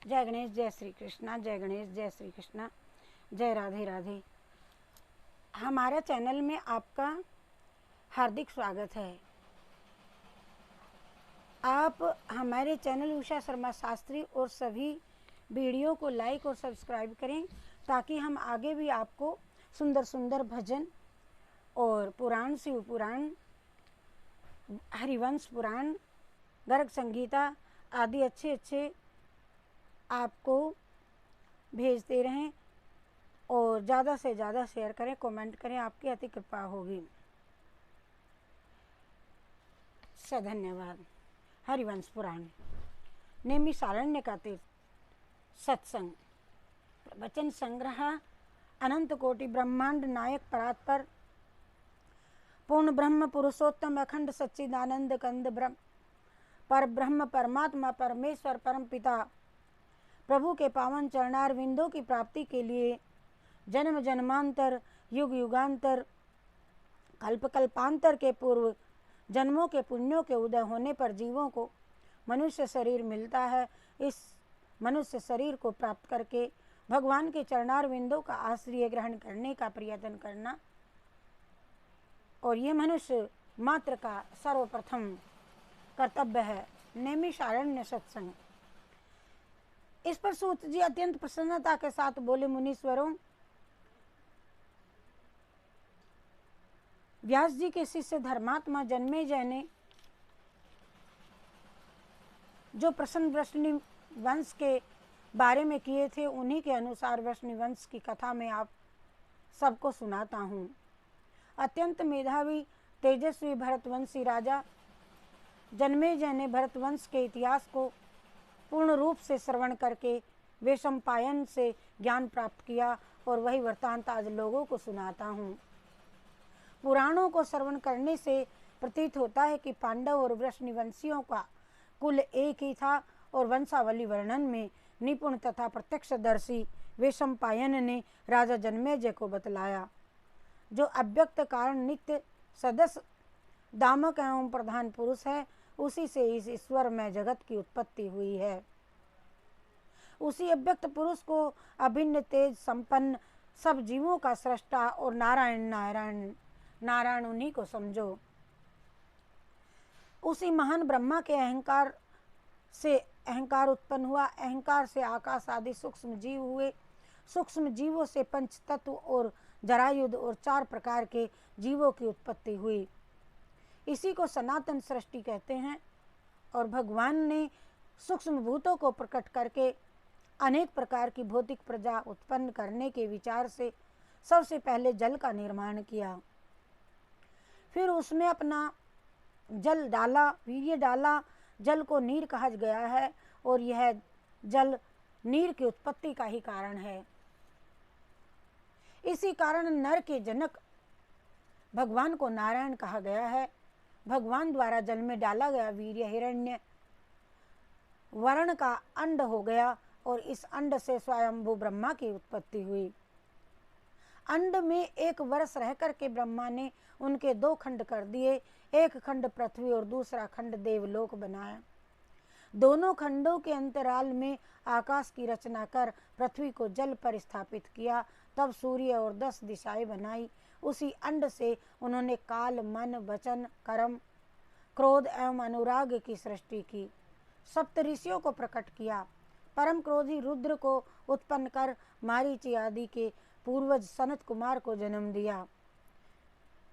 जय गणेश, जय श्री कृष्णा, जय गणेश, जय श्री कृष्णा, जय राधे राधे। हमारा चैनल में आपका हार्दिक स्वागत है। आप हमारे चैनल उषा शर्मा शास्त्री और सभी वीडियो को लाइक और सब्सक्राइब करें ताकि हम आगे भी आपको सुंदर सुंदर भजन और पुराण, शिव पुराण, हरिवंश पुराण, गर्ग संगीता आदि अच्छे अच्छे आपको भेजते रहें और ज़्यादा से ज़्यादा शेयर करें, कमेंट करें, आपकी अति कृपा होगी। धन्यवाद। हरिवंश पुराण, नैमिषारण्य का तीर्थ, सत्संग, वचन संग्रह, अनंत कोटि ब्रह्मांड नायक परात्पर पूर्ण ब्रह्म पुरुषोत्तम अखंड सच्चिदानंद कंद ब्रह्म पर ब्रह्म परमात्मा परमेश्वर परम पिता प्रभु के पावन चरणार विंदों की प्राप्ति के लिए जन्म जन्मांतर, युग युगांतर, कल्प कल्पांतर के पूर्व जन्मों के पुण्यों के उदय होने पर जीवों को मनुष्य शरीर मिलता है। इस मनुष्य शरीर को प्राप्त करके भगवान के चरणार विंदों का आश्रय ग्रहण करने का प्रयत्न करना, और ये मनुष्य मात्र का सर्वप्रथम कर्तव्य है। नैमिषारण्य सत्संग। इस पर सूत जी अत्यंत प्रसन्नता के साथ बोले, मुनीश्वरों, व्यास जी के शिष्य धर्मात्मा जन्मेजय ने जो प्रश्न वृष्णि वंश के बारे में किए थे, उन्हीं के अनुसार वृष्णि वंश की कथा में आप सबको सुनाता हूँ। अत्यंत मेधावी तेजस्वी भरतवंशी राजा जन्मेजय ने भरतवंश के इतिहास को पूर्ण रूप से श्रवण करके वैशंपायन से ज्ञान प्राप्त किया और वही वृत्तांत आज लोगों को सुनाता हूँ। पुराणों को श्रवण करने से प्रतीत होता है कि पांडव और वृष्णिवंशियों का कुल एक ही था और वंशावली वर्णन में निपुण तथा प्रत्यक्षदर्शी वैशंपायन ने राजा जन्मेजय को बतलाया। जो अव्यक्त कारण नित्य सदस्य दामक एवं प्रधान पुरुष है, उसी से इस ईश्वर में जगत की उत्पत्ति हुई है। उसी अव्यक्त पुरुष को अभिन्न तेज संपन्न सब जीवों का सृष्टा और नारायण उन्हीं को समझो। उसी महान ब्रह्मा के अहंकार से अहंकार उत्पन्न हुआ, अहंकार से आकाश आदि सूक्ष्म जीव हुए, सूक्ष्म जीवों से पंच तत्व और जरायुध और 4 प्रकार के जीवों की उत्पत्ति हुई। इसी को सनातन सृष्टि कहते हैं। और भगवान ने सूक्ष्म भूतों को प्रकट करके अनेक प्रकार की भौतिक प्रजा उत्पन्न करने के विचार से सबसे पहले जल का निर्माण किया। फिर उसमें अपना जल डाला, वीर्य डाला। जल को नीर कहा गया है और यह जल नीर की उत्पत्ति का ही कारण है। इसी कारण नर के जनक भगवान को नारायण कहा गया है। भगवान द्वारा जल में डाला गया वीर्य हिरण्य वर्ण का अंड हो गया और इस अंड से स्वयंभू ब्रह्मा की उत्पत्ति हुई। अंड में 1 वर्ष रह करके ब्रह्मा ने उनके 2 खंड कर दिए। एक खंड पृथ्वी और दूसरा खंड देवलोक बनाया। दोनों खंडों के अंतराल में आकाश की रचना कर पृथ्वी को जल पर स्थापित किया। तब सूर्य और 10 दिशाएं बनाई। उसी अंड से उन्होंने काल, मन, वचन, कर्म, क्रोध एवं अनुराग की सृष्टि की। सप्तऋषियों को प्रकट किया। परम क्रोधी रुद्र को उत्पन्न कर मारीची आदि के पूर्वज सनत कुमार को जन्म दिया।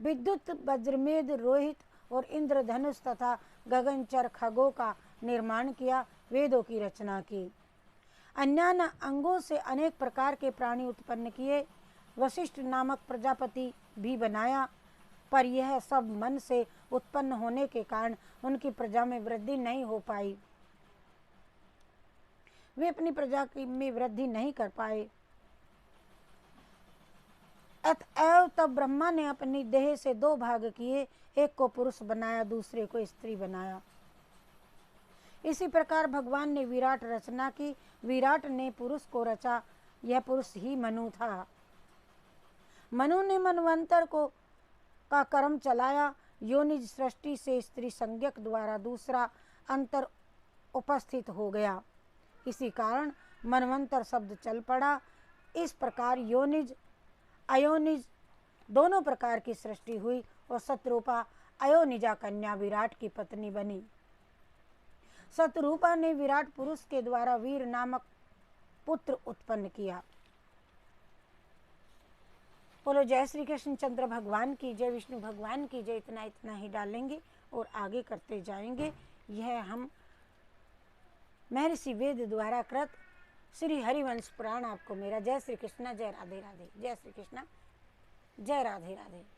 विद्युत, वज्रमेध, रोहित और इंद्रधनुष तथा गगनचर खगों का निर्माण किया। वेदों की रचना की। अन्य अंगों से अनेक प्रकार के प्राणी उत्पन्न किए। वशिष्ठ नामक प्रजापति भी बनाया, पर यह सब मन से उत्पन्न होने के कारण उनकी प्रजा में वृद्धि नहीं हो पाई। वे अपनी प्रजा में वृद्धि नहीं कर पाए। अतएव तब ब्रह्मा ने अपनी देह से 2 भाग किए, एक को पुरुष बनाया, दूसरे को स्त्री बनाया। इसी प्रकार भगवान ने विराट रचना की। विराट ने पुरुष को रचा, यह पुरुष ही मनु था। मनु ने मनवंतर को का कर्म चलाया। योनिज सृष्टि से स्त्री संज्ञक द्वारा दूसरा अंतर उपस्थित हो गया। इसी कारण मनवंतर शब्द चल पड़ा। इस प्रकार योनिज अयोनिज दोनों प्रकार की सृष्टि हुई और शतरूपा अयोनिजा कन्या विराट की पत्नी बनी। शतरूपा ने विराट पुरुष के द्वारा वीर नामक पुत्र उत्पन्न किया। बोलो जय श्री कृष्ण चंद्र भगवान की जय, विष्णु भगवान की जय। इतना ही डालेंगे और आगे करते जाएंगे। यह हम महर्षि वेद द्वारा कृत श्री हरिवंश पुराण आपको मेरा जय श्री कृष्ण, जय राधे राधे, जय श्री कृष्ण, जय राधे राधे।